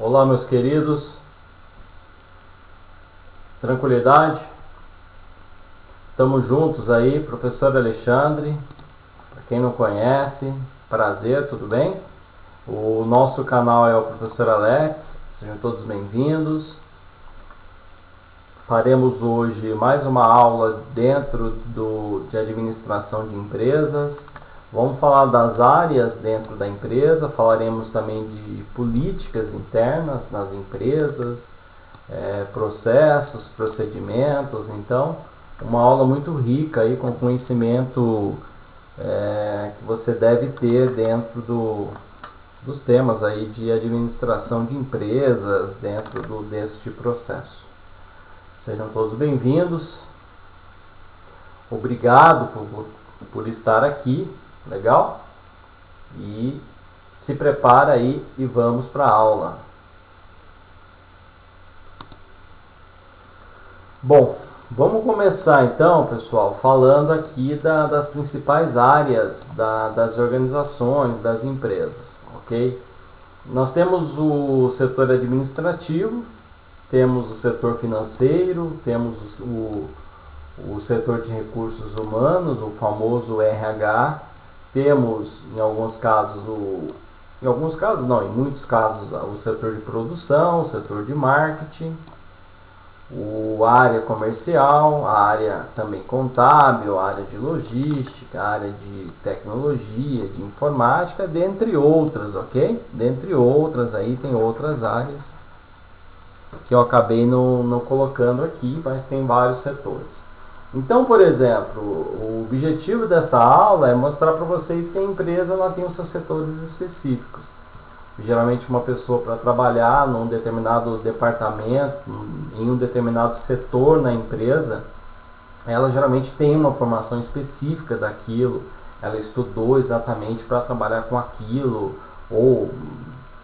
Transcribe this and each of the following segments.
Olá, meus queridos, tranquilidade? Estamos juntos aí, professor Alexandre. Para quem não conhece, prazer, tudo bem? O nosso canal é o professor Alex, sejam todos bem-vindos. Faremos hoje mais uma aula dentro de administração de empresas. Vamos falar das áreas dentro da empresa, falaremos também de políticas internas nas empresas, processos, procedimentos. Então, uma aula muito rica aí, com conhecimento que você deve ter dentro dos temas aí de administração de empresas, dentro deste processo. Sejam todos bem-vindos. Obrigado por estar aqui, legal? E se prepara aí e vamos para a aula. Bom, vamos começar então, pessoal, falando aqui das principais áreas das organizações, das empresas, ok? Nós temos o setor administrativo, temos o setor financeiro, temos o setor de recursos humanos, o famoso RH, temos em muitos casos o setor de produção, o setor de marketing, a área comercial, a área também contábil, a área de logística, a área de tecnologia, de informática, dentre outras, ok? Dentre outras, aí tem outras áreas que eu acabei não colocando aqui, mas tem vários setores. Então, por exemplo, o objetivo dessa aula é mostrar para vocês que a empresa ela tem os seus setores específicos. Geralmente uma pessoa, para trabalhar num determinado departamento, em um determinado setor na empresa, ela geralmente tem uma formação específica daquilo, ela estudou exatamente para trabalhar com aquilo, ou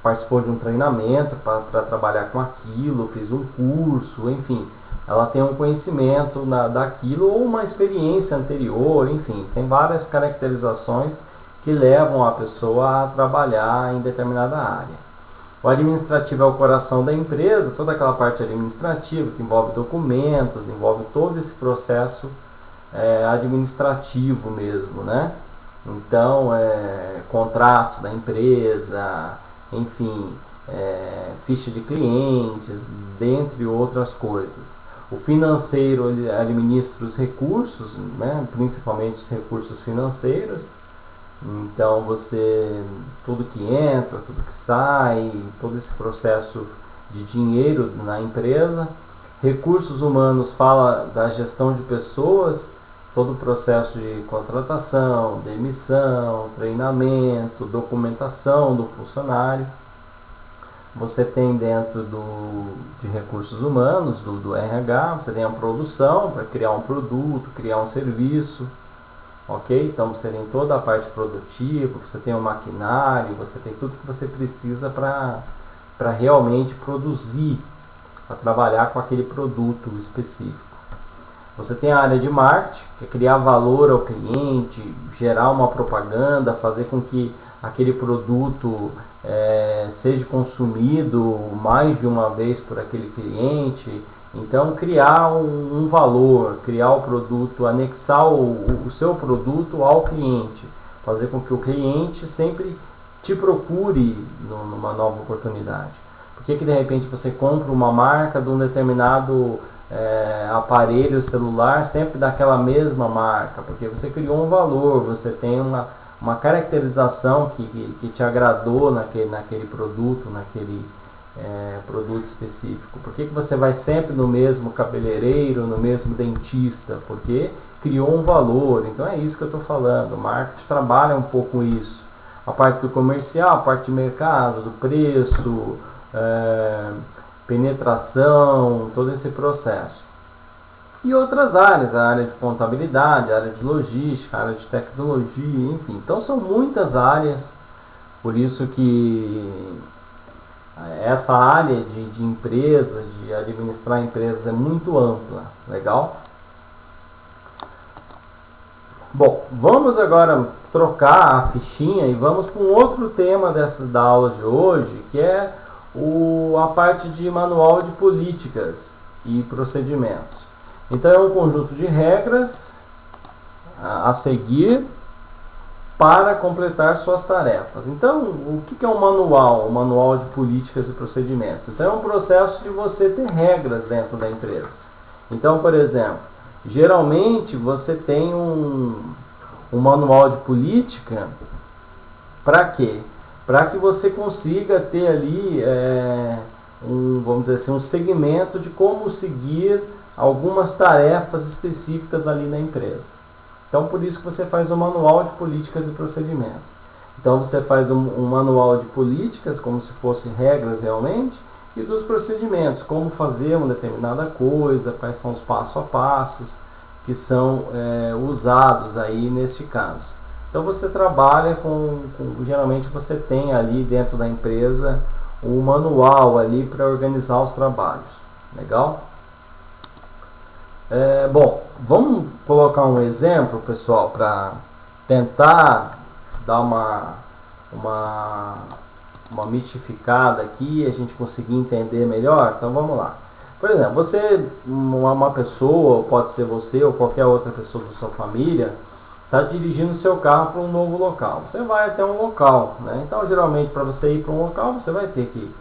participou de um treinamento para trabalhar com aquilo, fez um curso, enfim, ela tem um conhecimento daquilo ou uma experiência anterior, enfim, tem várias caracterizações que levam a pessoa a trabalhar em determinada área. O administrativo é o coração da empresa, toda aquela parte administrativa que envolve documentos, envolve todo esse processo administrativo mesmo, né? Então, contratos da empresa, enfim, ficha de clientes, dentre outras coisas. O financeiro ele administra os recursos, né? Principalmente os recursos financeiros. Então tudo que entra, tudo que sai, todo esse processo de dinheiro na empresa. Recursos humanos fala da gestão de pessoas, todo o processo de contratação, demissão, treinamento, documentação do funcionário. Você tem dentro de recursos humanos, do RH, você tem a produção para criar um produto, criar um serviço. Ok? Então você tem toda a parte produtiva, você tem o maquinário, você tem tudo que você precisa para realmente produzir, para trabalhar com aquele produto específico. Você tem a área de marketing, que é criar valor ao cliente, gerar uma propaganda, fazer com que aquele produto seja consumido mais de uma vez por aquele cliente. Então, criar um valor, criar o produto, anexar o seu produto ao cliente, fazer com que o cliente sempre te procure numa nova oportunidade. Por que de repente você compra uma marca de um determinado aparelho celular sempre daquela mesma marca? Porque você criou um valor, você tem uma caracterização que te agradou naquele produto, naquele produto específico. Por que você vai sempre no mesmo cabeleireiro, no mesmo dentista? Porque criou um valor. Então é isso que eu estou falando. O marketing trabalha um pouco isso. A parte do comercial, a parte de mercado, do preço, penetração, todo esse processo. E outras áreas, a área de contabilidade, a área de logística, a área de tecnologia, enfim. Então são muitas áreas, por isso que essa área de empresas, de administrar empresas é muito ampla, legal? Bom, vamos agora trocar a fichinha e vamos para um outro tema da aula de hoje, que é a parte de manual de políticas e procedimentos. Então é um conjunto de regras a seguir para completar suas tarefas. Então, o que é um manual? Um manual de políticas e procedimentos. Então é um processo de você ter regras dentro da empresa. Então, por exemplo, geralmente você tem um manual de política para quê? Para que você consiga ter ali vamos dizer assim, um segmento de como seguir algumas tarefas específicas ali na empresa. Então, por isso que você faz um manual de políticas e procedimentos. Então, você faz um manual de políticas, como se fossem regras realmente, e dos procedimentos, como fazer uma determinada coisa, quais são os passo a passos que são usados aí neste caso. Então, você trabalha geralmente você tem ali dentro da empresa um manual ali para organizar os trabalhos. Legal? Bom, vamos colocar um exemplo, pessoal, para tentar dar uma mitificada aqui e a gente conseguir entender melhor. Então vamos lá. Por exemplo, você, uma pessoa, pode ser você ou qualquer outra pessoa da sua família, está dirigindo seu carro para um novo local. Você vai até um local, né? Então geralmente para você ir para um local você vai ter que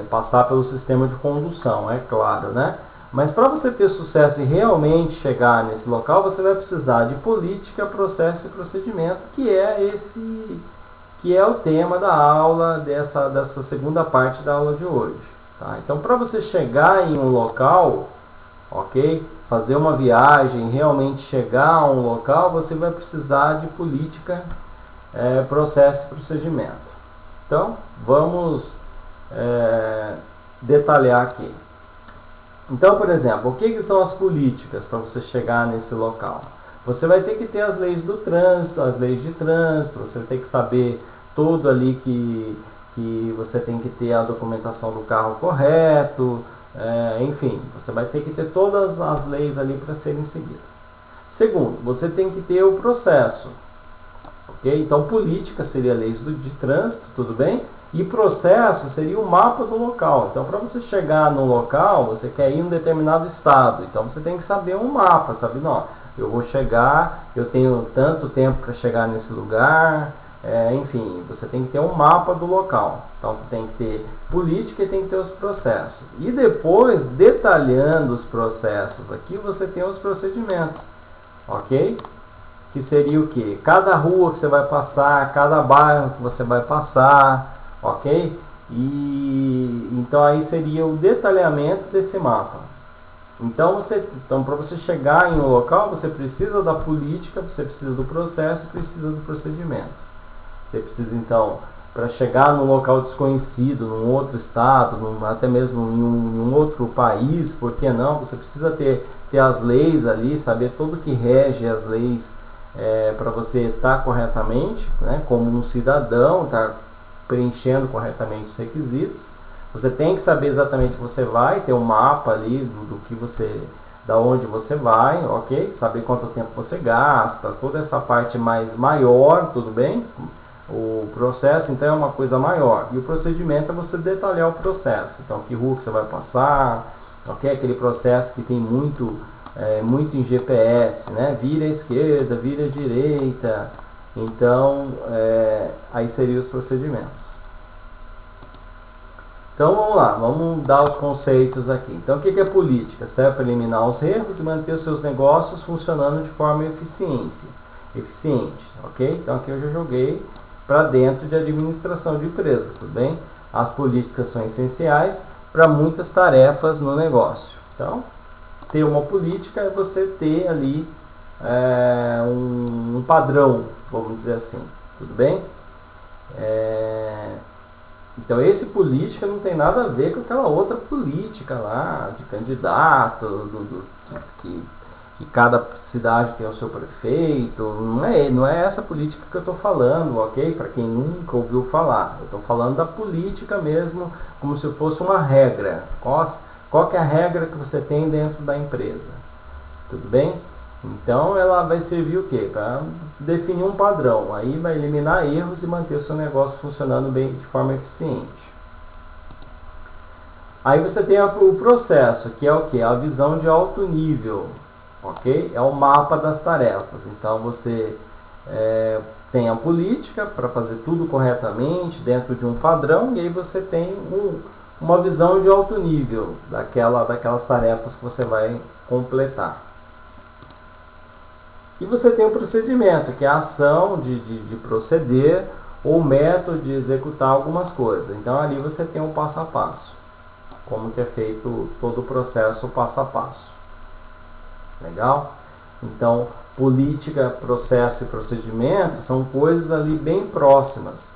passar pelo sistema de condução, é claro, né? Mas para você ter sucesso e realmente chegar nesse local, você vai precisar de política, processo e procedimento, que é o tema da aula dessa segunda parte da aula de hoje. Tá? Então, para você chegar em um local, ok? Fazer uma viagem, realmente chegar a um local, você vai precisar de política, processo e procedimento. Então, vamos detalhar aqui. Então, por exemplo, o que são as políticas para você chegar nesse local? Você vai ter que ter as leis do trânsito, as leis de trânsito, você vai ter que saber tudo ali que você tem que ter a documentação do carro correto, enfim, você vai ter que ter todas as leis ali para serem seguidas. Segundo, você tem que ter o processo, ok? Então, política seria leis de trânsito, tudo bem? E processo seria o mapa do local. Então, para você chegar no local, você quer ir em um determinado estado. Então, você tem que saber um mapa, sabe? Não, eu vou chegar, eu tenho tanto tempo para chegar nesse lugar. Enfim, você tem que ter um mapa do local. Então, você tem que ter política e tem que ter os processos. E depois, detalhando os processos aqui, você tem os procedimentos. Ok? Que seria o quê? Cada rua que você vai passar, cada bairro que você vai passar. Ok? Então aí seria o detalhamento desse mapa. Então para você chegar em um local, você precisa da política, você precisa do processo e precisa do procedimento. Você precisa então, para chegar num local desconhecido, num outro estado, até mesmo em um outro país, por que não? Você precisa ter as leis ali, saber tudo que rege as leis para você estar corretamente, né, como um cidadão, estar preenchendo corretamente os requisitos. Você tem que saber exatamente onde você vai, ter um mapa ali da onde você vai, ok? Saber quanto tempo você gasta, toda essa parte maior, tudo bem? O processo, então, é uma coisa maior. E o procedimento é você detalhar o processo. Então, que rua que você vai passar, ok? Aquele processo que tem muito em GPS, né? Vira à esquerda, vira à direita. Então, aí seriam os procedimentos. Então, vamos lá, vamos dar os conceitos aqui. Então, o que é política? Serve para eliminar os erros e manter os seus negócios funcionando de forma eficiente, ok? Então, aqui eu já joguei para dentro de administração de empresas, tudo bem? As políticas são essenciais para muitas tarefas no negócio. Então, ter uma política é você ter ali um padrão, vamos dizer assim, tudo bem? Então, esse política não tem nada a ver com aquela outra política lá, de candidato, que cada cidade tem o seu prefeito. Não é essa política que eu estou falando, ok? Para quem nunca ouviu falar. Eu estou falando da política mesmo, como se fosse uma regra. Qual que é a regra que você tem dentro da empresa? Tudo bem? Então, ela vai servir o quê? Para definir um padrão. Aí vai eliminar erros e manter o seu negócio funcionando bem, de forma eficiente. Aí você tem o processo, que é o que? A visão de alto nível, ok? É o mapa das tarefas. Então você tem a política para fazer tudo corretamente, dentro de um padrão, e aí você tem uma visão de alto nível daquelas tarefas que você vai completar. E você tem o procedimento, que é a ação de proceder ou método de executar algumas coisas. Então ali você tem o passo a passo, como que é feito todo o processo passo a passo. Legal? Então, política, processo e procedimento são coisas ali bem próximas.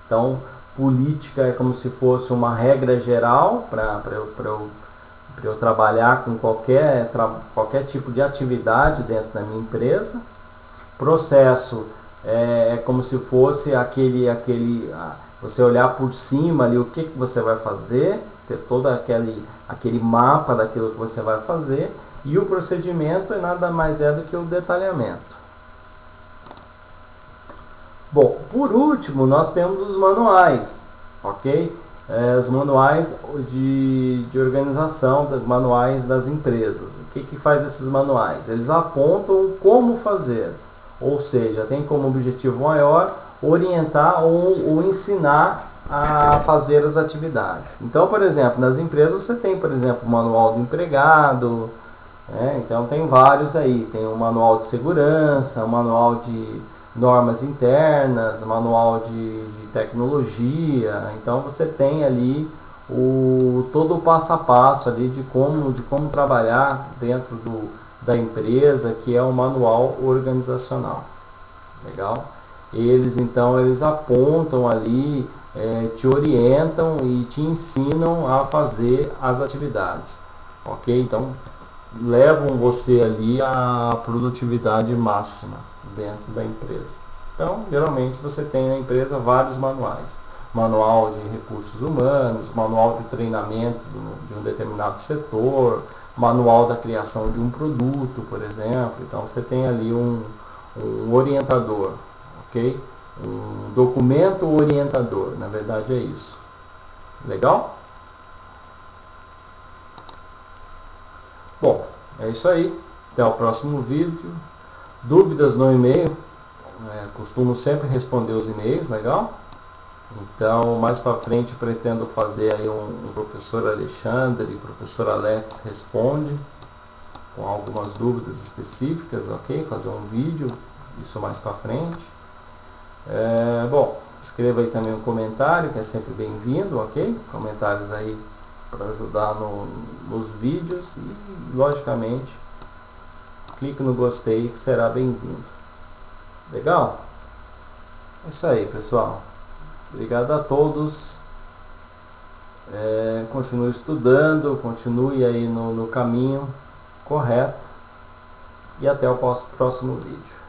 Então, política é como se fosse uma regra geral para eu trabalhar com qualquer tipo de atividade dentro da minha empresa. Processo é como se fosse você olhar por cima ali o que você vai fazer, ter todo aquele mapa daquilo que você vai fazer, e o procedimento nada mais é do que o detalhamento. Bom, por último nós temos os manuais, ok? Os manuais de organização, manuais das empresas. O que faz esses manuais? Eles apontam como fazer, ou seja, tem como objetivo maior orientar ou ensinar a fazer as atividades. Então, por exemplo, nas empresas você tem, por exemplo, o manual do empregado, então tem vários aí, tem o manual de segurança, o manual de normas internas, manual de tecnologia. Então você tem ali todo o passo a passo ali de como trabalhar dentro da empresa, que é o manual organizacional. Legal? Eles apontam ali, te orientam e te ensinam a fazer as atividades, ok? Então levam você ali à produtividade máxima dentro da empresa. Então, geralmente você tem na empresa vários manuais. Manual de recursos humanos, manual de treinamento de um determinado setor, manual da criação de um produto, por exemplo. Então você tem ali um orientador, ok? Um documento orientador, na verdade é isso. Legal? Bom, é isso aí. Até o próximo vídeo. Dúvidas no e-mail. Costumo sempre responder os e-mails, legal? Então, mais para frente pretendo fazer aí um professor Alexandre e professor Alex responde com algumas dúvidas específicas, ok? Fazer um vídeo, isso mais para frente. Bom, escreva aí também um comentário, que é sempre bem-vindo, ok? Comentários aí para ajudar nos vídeos e, logicamente, clique no gostei que será bem-vindo. Legal? É isso aí, pessoal. Obrigado a todos. Continue estudando, continue aí no caminho correto. E até o próximo vídeo.